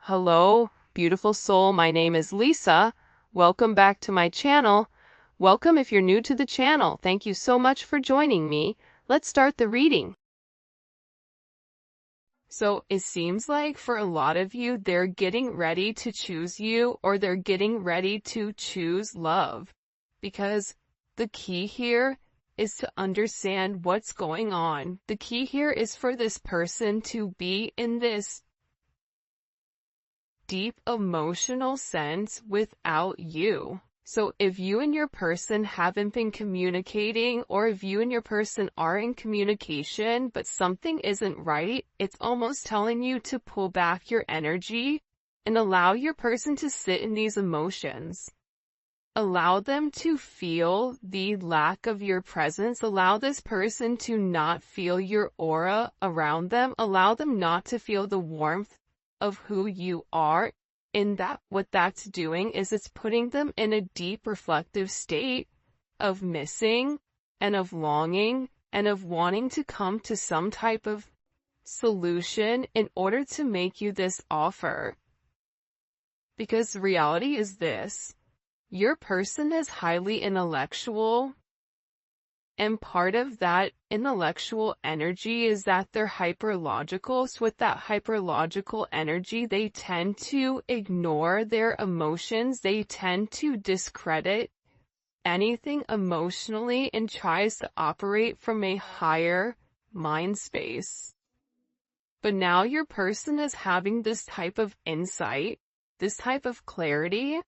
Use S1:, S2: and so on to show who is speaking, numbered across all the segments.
S1: Hello, beautiful soul. My name is Lisa. Welcome back to my channel. Welcome if you're new to the channel. Thank you so much for joining me. Let's start the reading. So it seems like for a lot of you, they're getting ready to choose you, or they're getting ready to choose love, because the key here is to understand what's going on. The key here is for this person to be in this deep emotional sense without you. So if you and your person haven't been communicating, or if you and your person are in communication but something isn't right, it's almost telling you to pull back your energy and allow your person to sit in these emotions. Allow them to feel the lack of your presence. Allow this person to not feel your aura around them. Allow them not to feel the warmth of who you are. In that, what that's doing is it's putting them in a deep reflective state of missing and of longing and of wanting to come to some type of solution in order to make you this offer. Because reality is this: your person is highly intellectual, and part of that intellectual energy is that they're hyperlogical. So with that hyperlogical energy, they tend to ignore their emotions. They tend to discredit anything emotionally and tries to operate from a higher mind space. But now your person is having this type of insight, this type of clarity,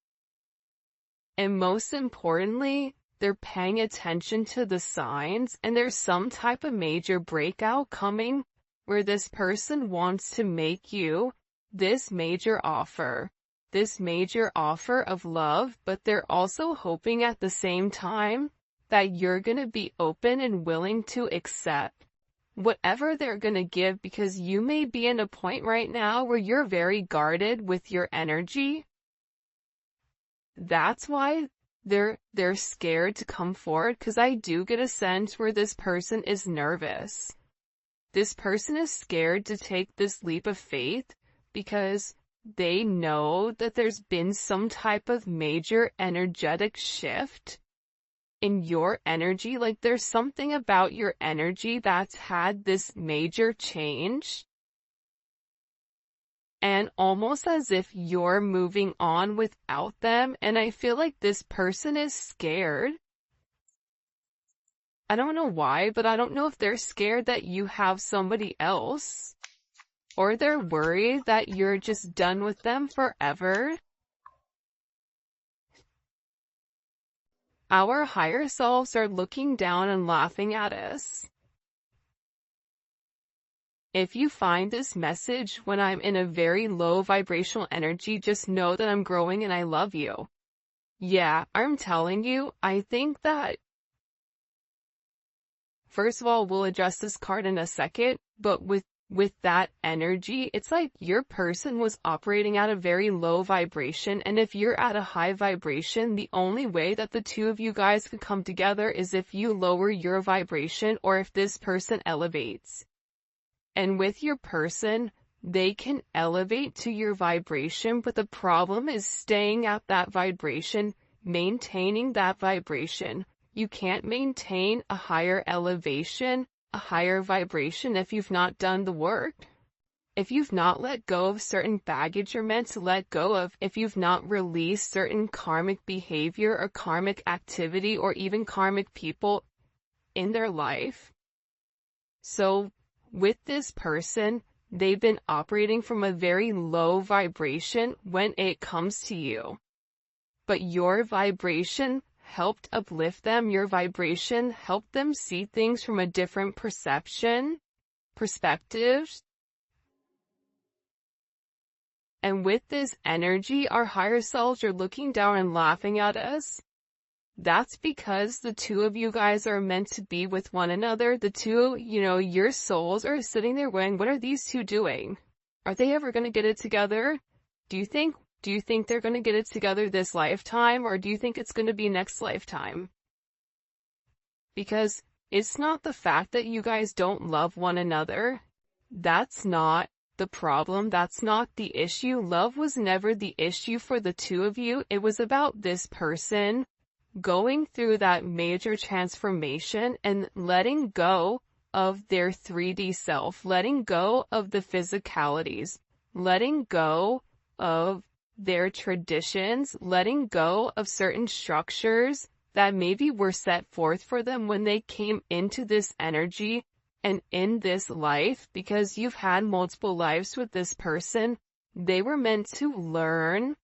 S1: and most importantly, they're paying attention to the signs, and there's some type of major breakout coming where this person wants to make you this major offer of love, but they're also hoping at the same time that you're going to be open and willing to accept whatever they're going to give, because you may be in a point right now where you're very guarded with your energy. That's why they're scared to come forward, because I do get a sense where this person is nervous. This person is scared to take this leap of faith because they know that there's been some type of major energetic shift in your energy. Like there's something about your energy that's had this major change. And almost as if you're moving on without them. And I feel like this person is scared. I don't know why, but I don't know if they're scared that you have somebody else, or they're worried that you're just done with them forever. Our higher selves are looking down and laughing at us. If you find this message when I'm in a very low vibrational energy, just know that I'm growing and I love you. Yeah, I'm telling you, I think that, first of all, we'll address this card in a second, but with that energy, it's like your person was operating at a very low vibration, and if you're at a high vibration, the only way that the two of you guys could come together is if you lower your vibration, or if this person elevates. And with your person, they can elevate to your vibration, but the problem is staying at that vibration, maintaining that vibration. You can't maintain a higher elevation, a higher vibration, if you've not done the work. If you've not let go of certain baggage you're meant to let go of, if you've not released certain karmic behavior or karmic activity or even karmic people in their life. So with this person, they've been operating from a very low vibration when it comes to you. But your vibration helped uplift them. Your vibration helped them see things from a different perspective. And with this energy, our higher selves are looking down and laughing at us. That's because the two of you guys are meant to be with one another. The two, your souls are sitting there going, what are these two doing? Are they ever going to get it together? Do you think they're going to get it together this lifetime, or do you think it's going to be next lifetime? Because it's not the fact that you guys don't love one another. That's not the problem. That's not the issue. Love was never the issue for the two of you. It was about this person going through that major transformation and letting go of their 3D self, letting go of the physicalities, letting go of their traditions, letting go of certain structures that maybe were set forth for them when they came into this energy and in this life, because you've had multiple lives with this person. They were meant to learn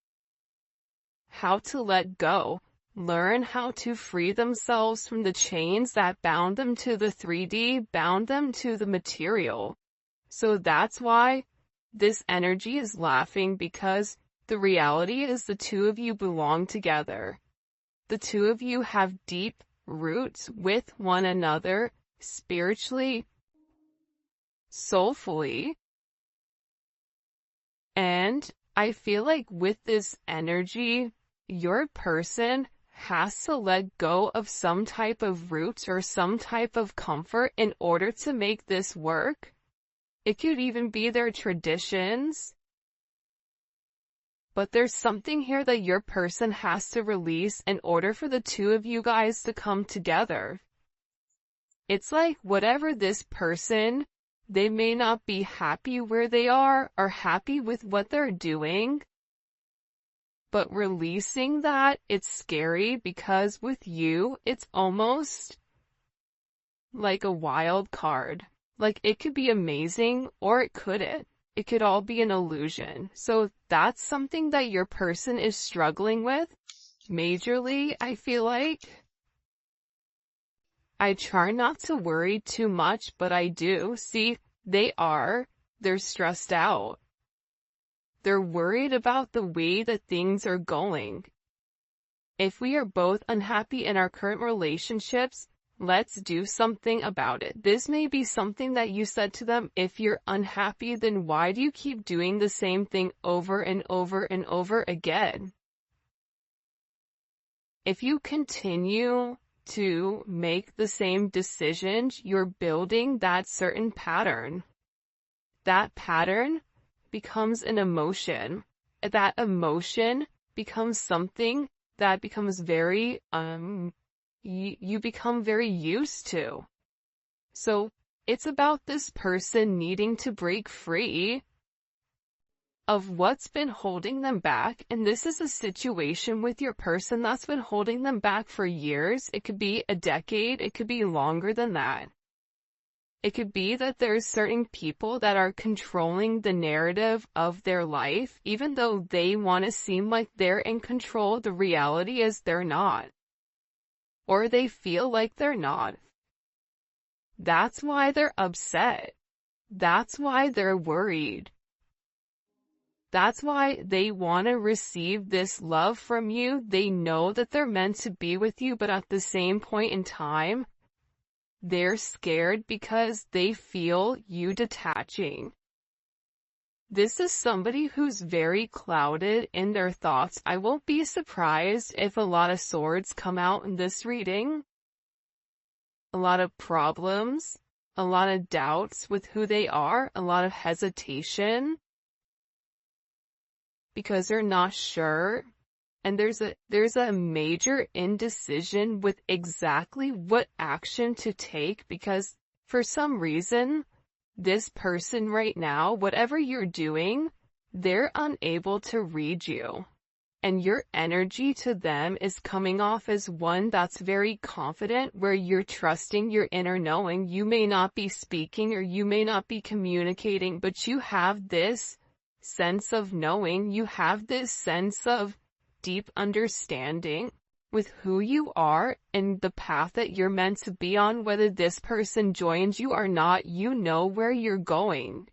S1: how to let go, learn how to free themselves from the chains that bound them to the 3D, bound them to the material. So that's why this energy is laughing, because the reality is the two of you belong together. The two of you have deep roots with one another, spiritually, soulfully. And I feel like with this energy, your person has to let go of some type of roots or some type of comfort in order to make this work. It could even be their traditions. But there's something here that your person has to release in order for the two of you guys to come together. It's like whatever this person, they may not be happy where they are or happy with what they're doing. But releasing that, it's scary, because with you, it's almost like a wild card. Like, it could be amazing or it couldn't. It could all be an illusion. So that's something that your person is struggling with majorly, I feel like. I try not to worry too much, but I do. See, they're stressed out. They're worried about the way that things are going. If we are both unhappy in our current relationships, let's do something about it. This may be something that you said to them. If you're unhappy, then why do you keep doing the same thing over and over and over again? If you continue to make the same decisions, you're building that certain pattern. That pattern becomes an emotion. That emotion becomes something that becomes very, you become very used to. So it's about this person needing to break free of what's been holding them back. And this is a situation with your person that's been holding them back for years. It could be a decade. It could be longer than that. It could be that there's certain people that are controlling the narrative of their life, even though they want to seem like they're in control. The reality is they're not. Or they feel like they're not. That's why they're upset. That's why they're worried. That's why they want to receive this love from you. They know that they're meant to be with you, but at the same point in time, they're scared because they feel you detaching. This is somebody who's very clouded in their thoughts. I won't be surprised if a lot of swords come out in this reading. A lot of problems, a lot of doubts with who they are, a lot of hesitation, because they're not sure. And there's a major indecision with exactly what action to take, because for some reason, this person right now, whatever you're doing, they're unable to read you. And your energy to them is coming off as one that's very confident, where you're trusting your inner knowing. You may not be speaking or you may not be communicating, but you have this sense of knowing. You have this sense of deep understanding with who you are and the path that you're meant to be on. Whether this person joins you or not, you know where you're going.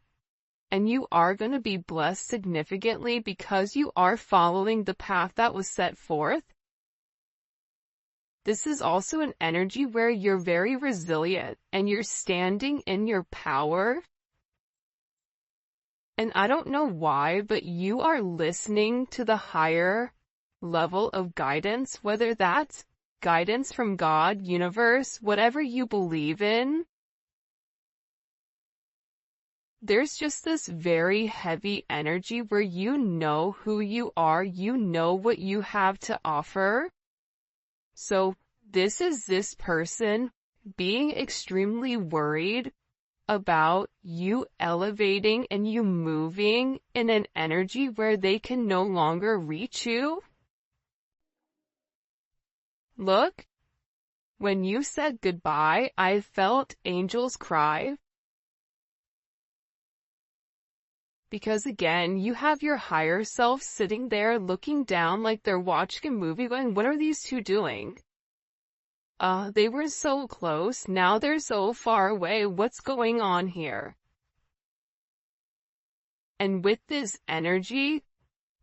S1: And you are going to be blessed significantly because you are following the path that was set forth. This is also an energy where you're very resilient and you're standing in your power. And I don't know why, but you are listening to the higher level of guidance, whether that's guidance from God, universe, whatever you believe in. there's just this very heavy energy where you know who you are, you know what you have to offer. So this is this person being extremely worried about you elevating and you moving in an energy where they can no longer reach you. Look, when you said goodbye, I felt angels cry. Because again, you have your higher self sitting there looking down like they're watching a movie going, what are these two doing? They were so close, now they're so far away, what's going on here? And with this energy,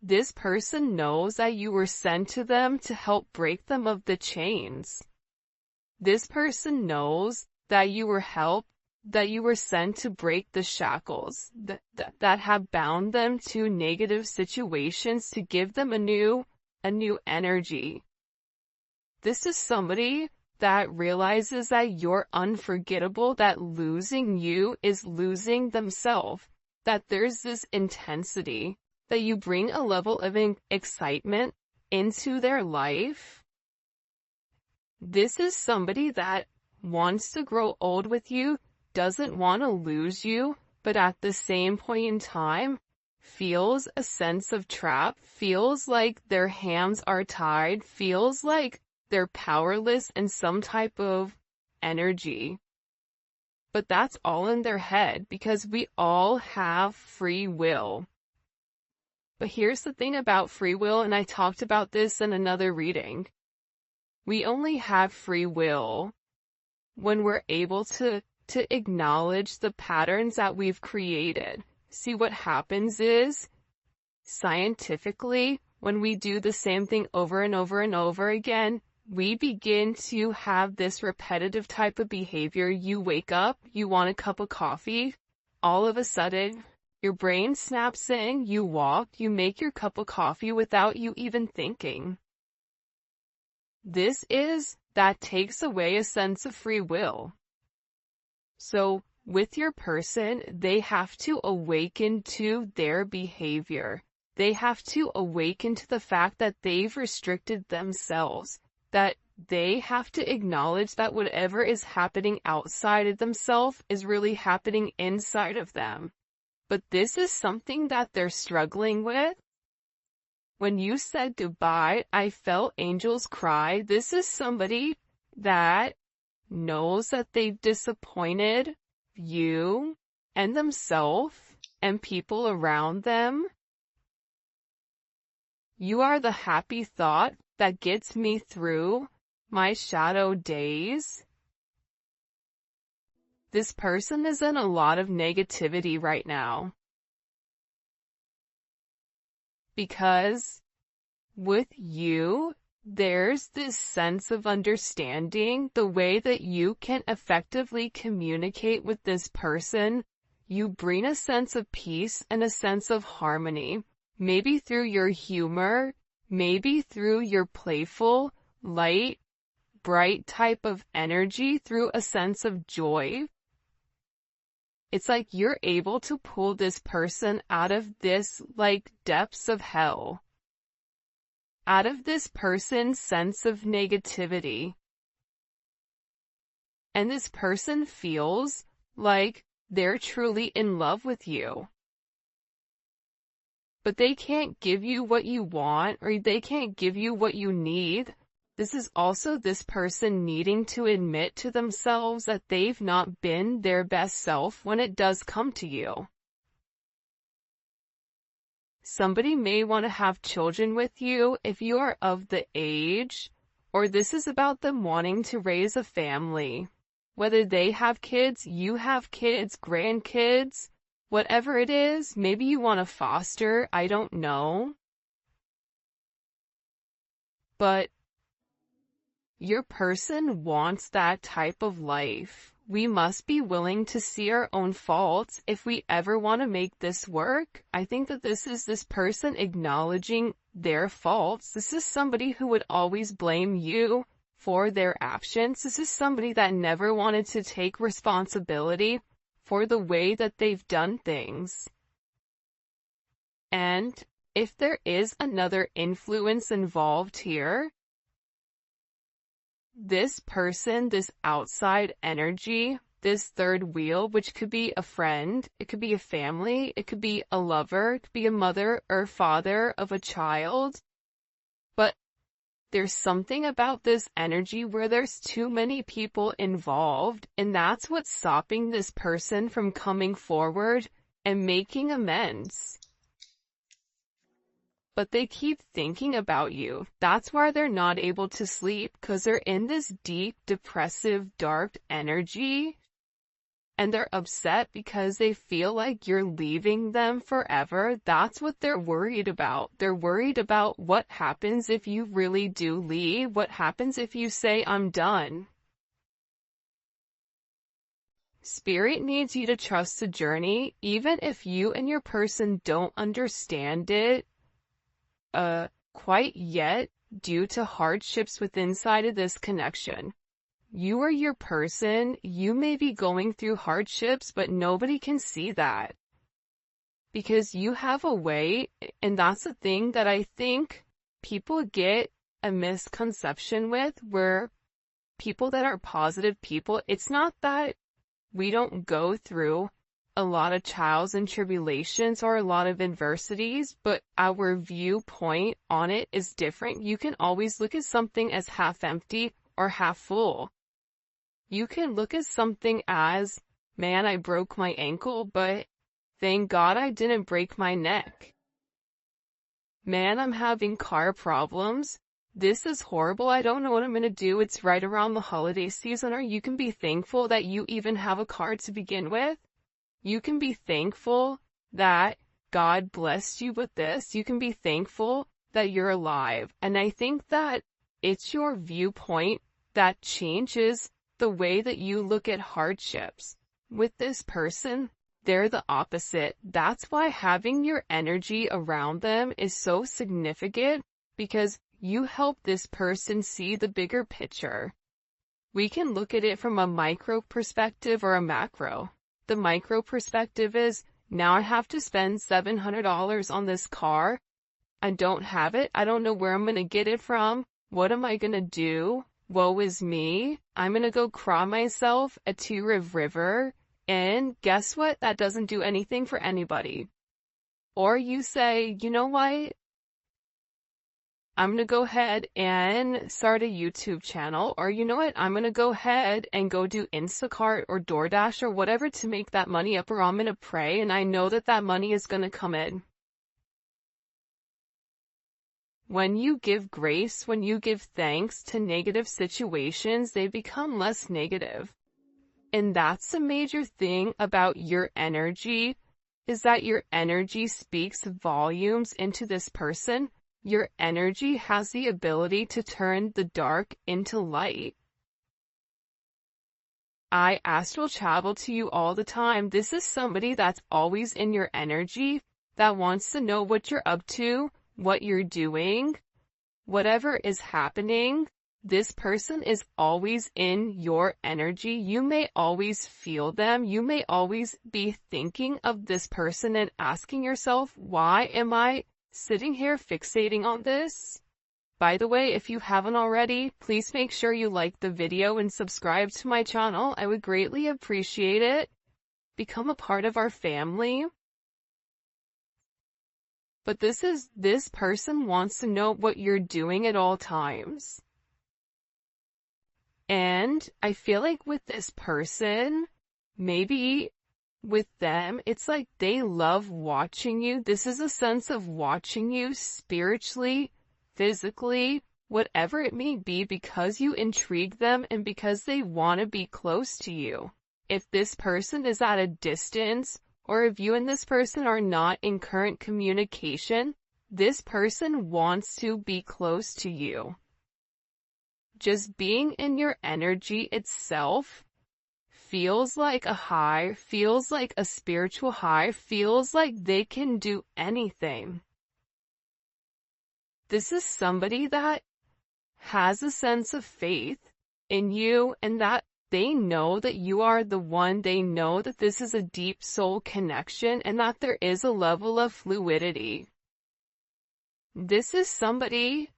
S1: this person knows that you were sent to them to help break them of the chains. This person knows that you were sent to break the shackles that have bound them to negative situations, to give them a new energy. This is somebody that realizes that you're unforgettable, that losing you is losing themselves, that there's this intensity, that you bring a level of excitement into their life. This is somebody that wants to grow old with you, doesn't want to lose you, but at the same point in time, feels a sense of trap, feels like their hands are tied, feels like they're powerless in some type of energy. But that's all in their head, because we all have free will. But here's the thing about free will, and I talked about this in another reading. We only have free will when we're able to acknowledge the patterns that we've created. See, what happens is, scientifically, when we do the same thing over and over and over again, we begin to have this repetitive type of behavior. You wake up, you want a cup of coffee, all of a sudden, your brain snaps in, you walk, you make your cup of coffee without you even thinking. That takes away a sense of free will. So, with your person, they have to awaken to their behavior. They have to awaken to the fact that they've restricted themselves, that they have to acknowledge that whatever is happening outside of themselves is really happening inside of them. But this is something that they're struggling with. When you said goodbye, I felt angels cry. This is somebody that knows that they've disappointed you and themselves and people around them. You are the happy thought that gets me through my shadow days. This person is in a lot of negativity right now. Because with you, there's this sense of understanding, the way that you can effectively communicate with this person. You bring a sense of peace and a sense of harmony, maybe through your humor, maybe through your playful, light, bright type of energy, through a sense of joy. It's like you're able to pull this person out of this, like, depths of hell. Out of this person's sense of negativity. And this person feels like they're truly in love with you. But they can't give you what you want, or they can't give you what you need. This is also this person needing to admit to themselves that they've not been their best self when it does come to you. Somebody may want to have children with you if you are of the age, or this is about them wanting to raise a family. Whether they have kids, you have kids, grandkids, whatever it is, maybe you want to foster, I don't know. But your person wants that type of life. We must be willing to see our own faults if we ever want to make this work. I think that this is this person acknowledging their faults. This is somebody who would always blame you for their actions. This is somebody that never wanted to take responsibility for the way that they've done things. And if there is another influence involved here, this person, this outside energy, this third wheel, which could be a friend, it could be a family, it could be a lover, it could be a mother or father of a child. But there's something about this energy where there's too many people involved, and that's what's stopping this person from coming forward and making amends. But they keep thinking about you. That's why they're not able to sleep, because they're in this deep, depressive, dark energy. And they're upset because they feel like you're leaving them forever. That's what they're worried about. They're worried about what happens if you really do leave. What happens if you say, I'm done? Spirit needs you to trust the journey, even if you and your person don't understand it quite yet due to hardships within inside of this connection. You or your person, you may be going through hardships, but nobody can see that. Because you have a way, and that's the thing that I think people get a misconception with, where people that are positive people, it's not that we don't go through a lot of trials and tribulations or a lot of adversities, but our viewpoint on it is different. You can always look at something as half empty or half full. You can look at something as, man, I broke my ankle, but thank God I didn't break my neck. Man, I'm having car problems. This is horrible. I don't know what I'm going to do. It's right around the holiday season. Or you can be thankful that you even have a car to begin with. You can be thankful that God blessed you with this. You can be thankful that you're alive. And I think that it's your viewpoint that changes the way that you look at hardships. With this person, they're the opposite. That's why having your energy around them is so significant, because you help this person see the bigger picture. We can look at it from a micro perspective or a macro. The micro perspective is, now I have to spend $700 on this car. I don't have it. I don't know where I'm going to get it from. What am I going to do? Woe is me. I'm going to go cry myself at Two River. And guess what? That doesn't do anything for anybody. Or you say, you know what? I'm going to go ahead and start a YouTube channel. Or you know what? I'm going to go ahead and go do Instacart or DoorDash or whatever to make that money up, or I'm going to pray and I know that that money is going to come in. When you give grace, when you give thanks to negative situations, they become less negative. And that's a major thing about your energy, is that your energy speaks volumes into this person. Your energy has the ability to turn the dark into light. I astral travel to you all the time. This is somebody that's always in your energy, that wants to know what you're up to, what you're doing, whatever is happening. This person is always in your energy. You may always feel them. You may always be thinking of this person and asking yourself, why am I sitting here fixating on this? By the way, if you haven't already, please make sure you like the video and subscribe to my channel. I would greatly appreciate it. Become a part of our family. But this person wants to know what you're doing at all times. And I feel like with this person, maybe with them, it's like they love watching you. This is a sense of watching you spiritually, physically, whatever it may be, because you intrigue them and because they want to be close to you. If this person is at a distance, or if you and this person are not in current communication, this person wants to be close to you. Just being in your energy itself feels like a high, feels like a spiritual high, feels like they can do anything. This is somebody that has a sense of faith in you, and that They know that you are the one. They know that this is a deep soul connection and that there is a level of fluidity. This is somebody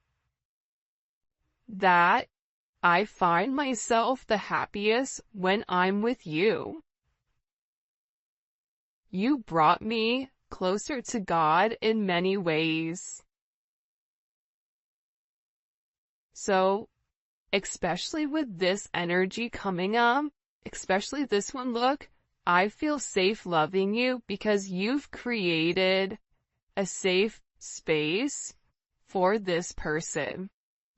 S1: that I find myself the happiest when I'm with you. You brought me closer to God in many ways. So, especially with this energy coming up, especially this one, look, I feel safe loving you because you've created a safe space for this person.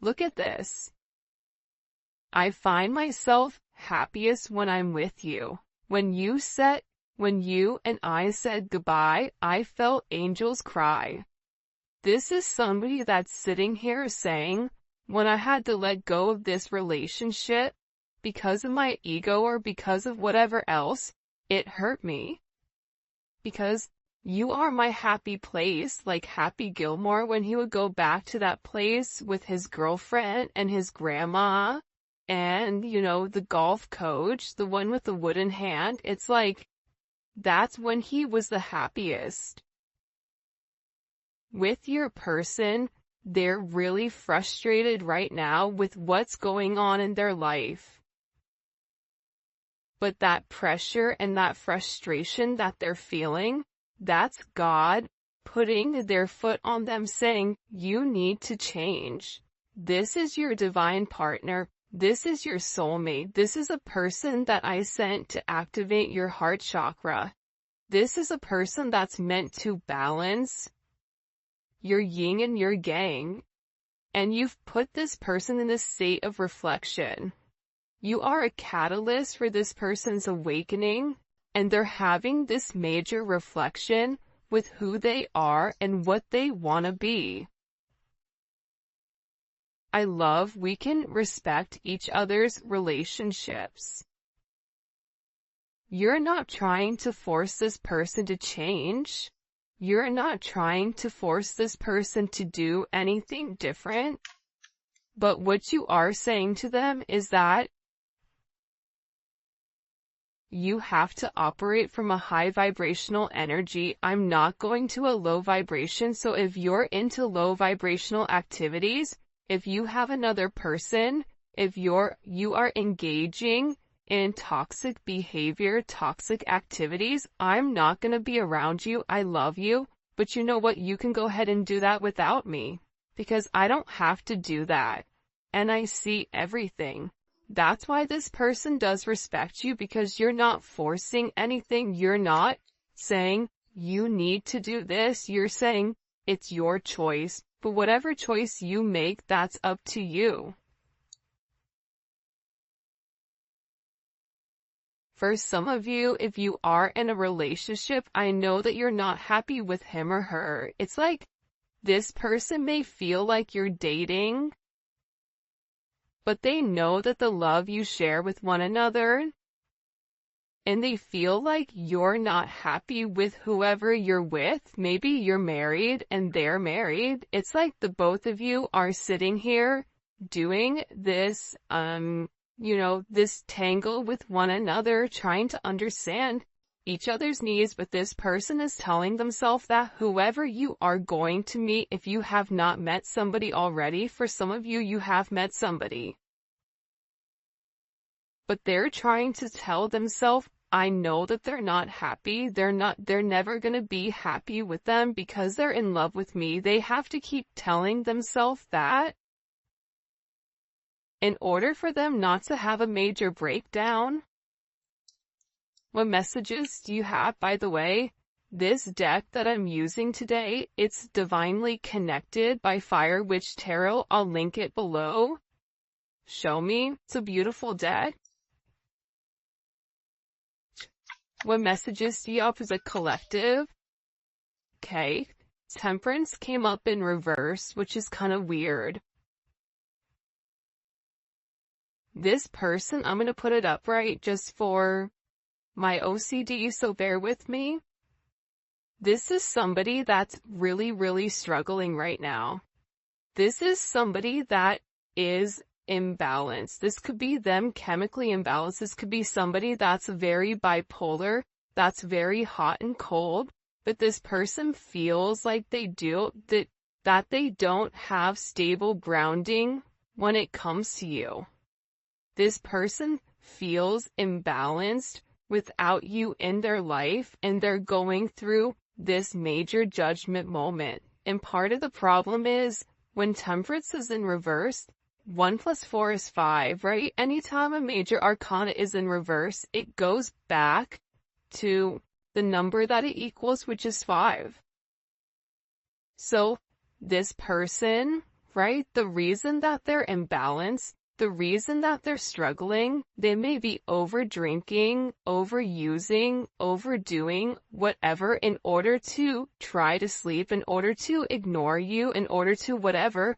S1: Look at this. I find myself happiest when I'm with you. When you and I said goodbye, I felt angels cry. This is somebody that's sitting here saying, when I had to let go of this relationship because of my ego or because of whatever else, it hurt me. Because you are my happy place, like Happy Gilmore when he would go back to that place with his girlfriend and his grandma and, the golf coach, the one with the wooden hand. It's like, that's when he was the happiest. With your person, they're really frustrated right now with what's going on in their life. But that pressure and that frustration that they're feeling, that's God putting their foot on them saying, you need to change. This is your divine partner. This is your soulmate. This is a person that I sent to activate your heart chakra. This is a person that's meant to balance your yin and your yang. And you've put this person in a state of reflection. You are a catalyst for this person's awakening, and they're having this major reflection with who they are and what they want to be. I love we can respect each other's relationships. You're not trying to force this person to change. You're not trying to force this person to do anything different. But what you are saying to them is that you have to operate from a high vibrational energy. I'm not going to a low vibration. So if you're into low vibrational activities, if you have another person, if you are engaging in toxic behavior, toxic activities, I'm not going to be around you. I love you, but you know what? You can go ahead and do that without me because I don't have to do that. And I see everything. That's why this person does respect you, because you're not forcing anything. You're not saying you need to do this. You're saying it's your choice. But whatever choice you make, that's up to you. For some of you, if you are in a relationship, I know that you're not happy with him or her. It's like this person may feel like you're dating, but they know that the love you share with one another, and they feel like you're not happy with whoever you're with. Maybe you're married and they're married. It's like the both of you are sitting here doing this, this tangle with one another, trying to understand each other's needs, but this person is telling themselves that whoever you are going to meet, if you have not met somebody already, for some of you, you have met somebody. But they're trying to tell themselves, I know that they're not happy. They're never going to be happy with them because they're in love with me. They have to keep telling themselves that in order for them not to have a major breakdown. What messages do you have, by the way? This deck that I'm using today, it's Divinely Connected by Fire Witch Tarot. I'll link it below. Show me. It's a beautiful deck. What messages do you have as a collective? Okay. Temperance came up in reverse, which is kind of weird. This person, I'm going to put it upright just for my OCD, so bear with me. This is somebody that's really, really struggling right now. This is somebody that is imbalanced. This could be them chemically imbalanced. This could be somebody that's very bipolar, that's very hot and cold, but this person feels like that they don't have stable grounding when it comes to you. This person feels imbalanced without you in their life, and they're going through this major judgment moment. And part of the problem is when Temperance is in reverse, 1 + 4 is 5, right? Anytime a major arcana is in reverse, it goes back to the number that it equals, which is 5. So this person, right, the reason that they're imbalanced, the reason that they're struggling, they may be over drinking, overusing, overdoing, whatever, in order to try to sleep, in order to ignore you, in order to whatever,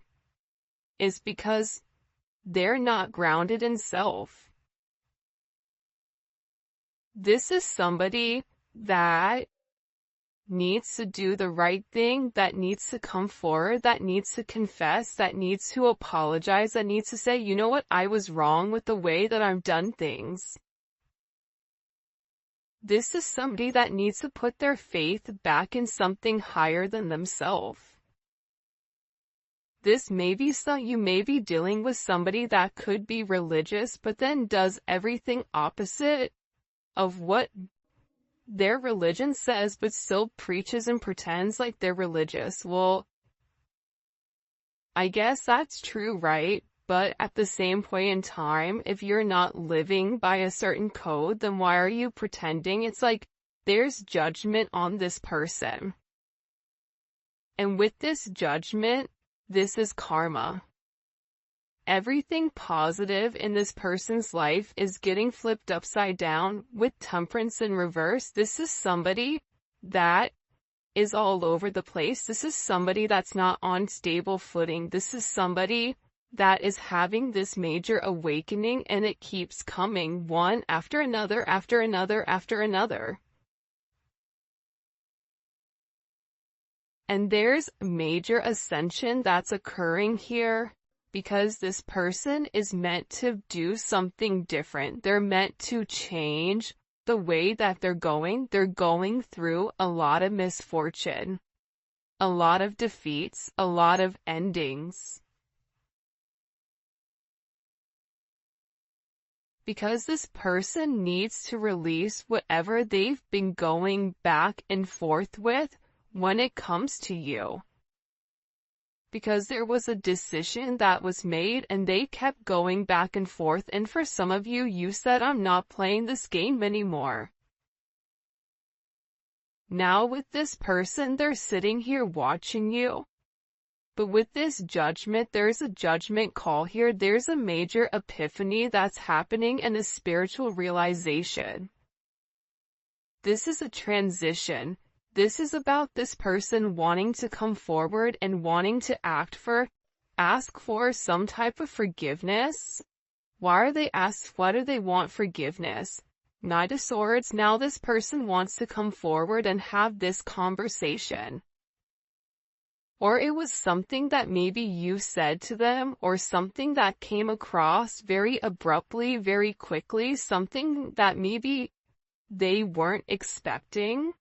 S1: is because they're not grounded in self. This is somebody that needs to do the right thing, that needs to come forward, that needs to confess, that needs to apologize, that needs to say, you know what, I was wrong with the way that I've done things. This is somebody that needs to put their faith back in something higher than themselves. You may be dealing with somebody that could be religious, but then does everything opposite of what their religion says, but still preaches and pretends like they're religious. Well, I guess that's true, right? But at the same point in time, if you're not living by a certain code, then why are you pretending? It's like there's judgment on this person. And with this judgment, this is karma. Everything positive in this person's life is getting flipped upside down with Temperance in reverse. This is somebody that is all over the place. This is somebody that's not on stable footing. This is somebody that is having this major awakening, and it keeps coming one after another, after another, after another. And there's major ascension that's occurring here, because this person is meant to do something different. They're meant to change the way that they're going. They're going through a lot of misfortune, a lot of defeats, a lot of endings. Because this person needs to release whatever they've been going back and forth with when it comes to you. Because there was a decision that was made and they kept going back and forth, and for some of you, you said, I'm not playing this game anymore. Now with this person, they're sitting here watching you. But with this judgment, there's a judgment call here. There's a major epiphany that's happening and a spiritual realization. This is a transition. This is about this person wanting to come forward and wanting to ask for some type of forgiveness. Why do they want forgiveness? Knight of Swords. Now this person wants to come forward and have this conversation. Or it was something that maybe you said to them, or something that came across very abruptly, very quickly, something that maybe they weren't expecting.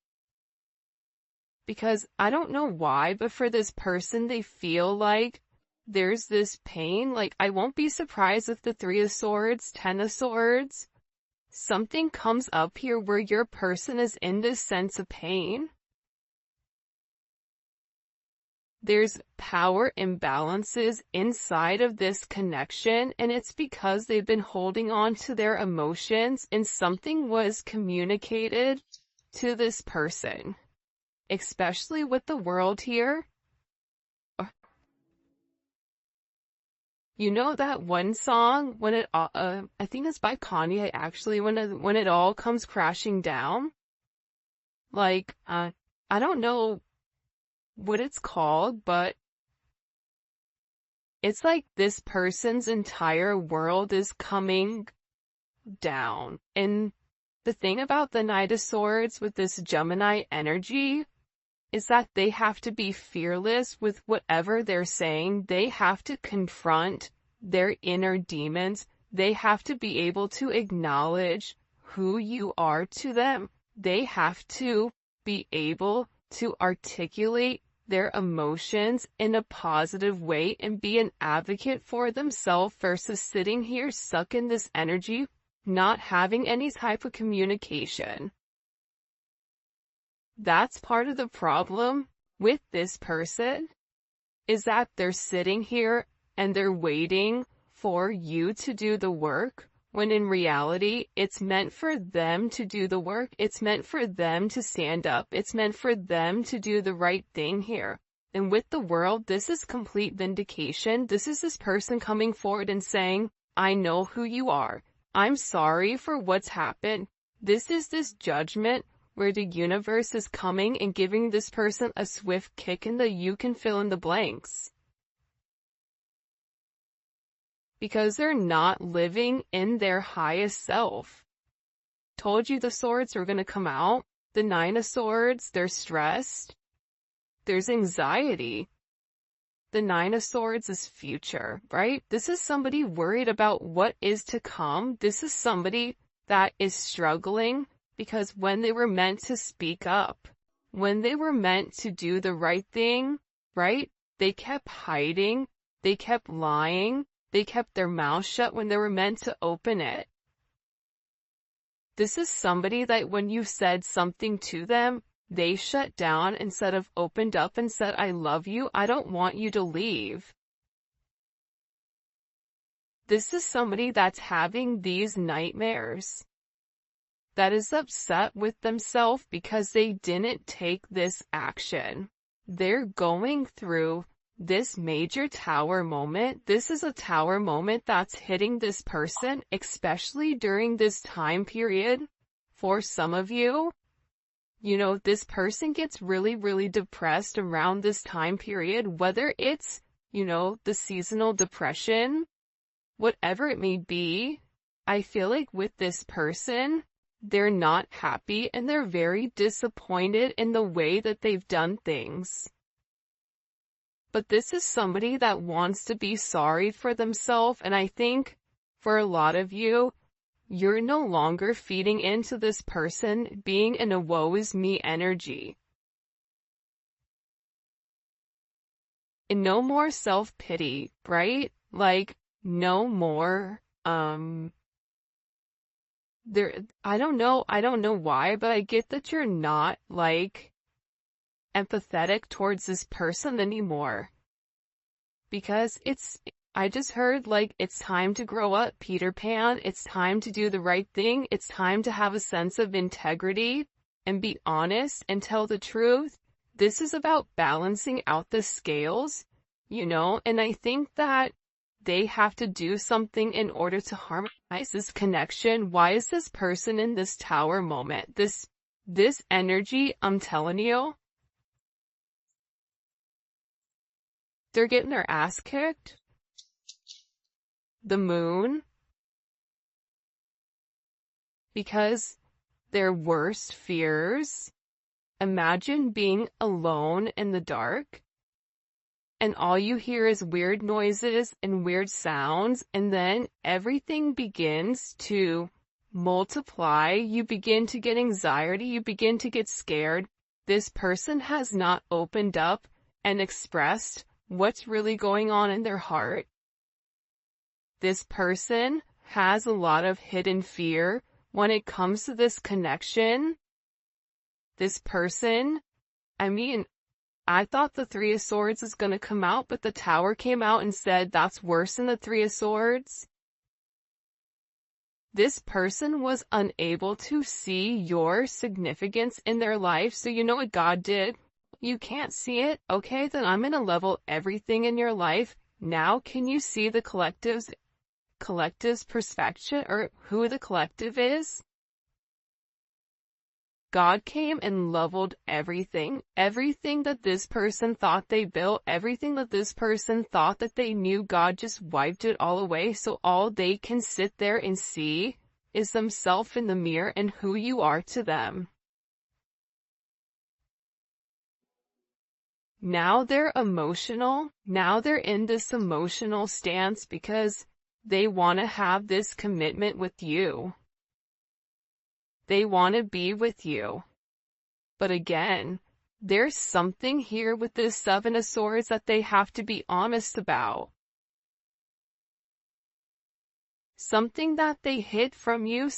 S1: Because I don't know why, but for this person, they feel like there's this pain. Like, I won't be surprised if the 3 of Swords, 10 of Swords, something comes up here where your person is in this sense of pain. There's power imbalances inside of this connection, and it's because they've been holding on to their emotions, and something was communicated to this person. Especially with the World here. You know that one song, I think it's by Kanye actually, when it all comes crashing down? Like, I don't know what it's called, but it's like this person's entire world is coming down. And the thing about the Knight of Swords with this Gemini energy is that they have to be fearless with whatever they're saying. They have to confront their inner demons. They have to be able to acknowledge who you are to them. They have to be able to articulate their emotions in a positive way and be an advocate for themselves versus sitting here stuck in this energy, not having any type of communication. That's part of the problem with this person, is that they're sitting here and they're waiting for you to do the work, when in reality, it's meant for them to do the work. It's meant for them to stand up. It's meant for them to do the right thing here. And with the world, this is complete vindication. This is this person coming forward and saying, I know who you are. I'm sorry for what's happened. This is this judgment where the universe is coming and giving this person a swift kick in the you can fill in the blanks. Because they're not living in their highest self. Told you the swords were going to come out. The 9 of Swords, they're stressed. There's anxiety. The 9 of Swords is future, right? This is somebody worried about what is to come. This is somebody that is struggling because when they were meant to speak up, when they were meant to do the right thing, right? They kept hiding. They kept lying. They kept their mouth shut when they were meant to open it. This is somebody that when you said something to them, they shut down instead of opened up and said, I love you, I don't want you to leave. This is somebody that's having these nightmares, that is upset with themselves because they didn't take this action. They're going through this major tower moment. This is a tower moment that's hitting this person, especially during this time period. For some of you, you know, this person gets really, really depressed around this time period, whether it's, you know, the seasonal depression, whatever it may be. I feel like with this person, they're not happy and they're very disappointed in the way that they've done things. But this is somebody that wants to be sorry for themselves, and I think for a lot of you, you're no longer feeding into this person being in a woe is me energy. And no more self-pity, right? Like, no more, I don't know why, but I get that you're not, like, empathetic towards this person anymore. Because I just heard, like, it's time to grow up, Peter Pan. It's time to do the right thing. It's time to have a sense of integrity and be honest and tell the truth. This is about balancing out the scales, you know, and I think that they have to do something in order to harmonize this connection. Why is this person in this tower moment? This energy, I'm telling you, they're getting their ass kicked. The Moon. Because their worst fears. Imagine being alone in the dark. And all you hear is weird noises and weird sounds. And then everything begins to multiply. You begin to get anxiety. You begin to get scared. This person has not opened up and expressed what's really going on in their heart. This person has a lot of hidden fear when it comes to this connection. This person, I mean, I thought the 3 of Swords is going to come out, but the Tower came out and said that's worse than the 3 of Swords. This person was unable to see your significance in their life, so you know what God did? You can't see it? Okay, then I'm going to level everything in your life. Now can you see the collective's perspective, or who the collective is? God came and leveled everything. Everything that this person thought they built, everything that this person thought that they knew, God just wiped it all away, so all they can sit there and see is themselves in the mirror and who you are to them. Now they're emotional. Now they're in this emotional stance because they want to have this commitment with you. They want to be with you. But again, there's something here with this Seven of Swords that they have to be honest about. Something that they hid from you,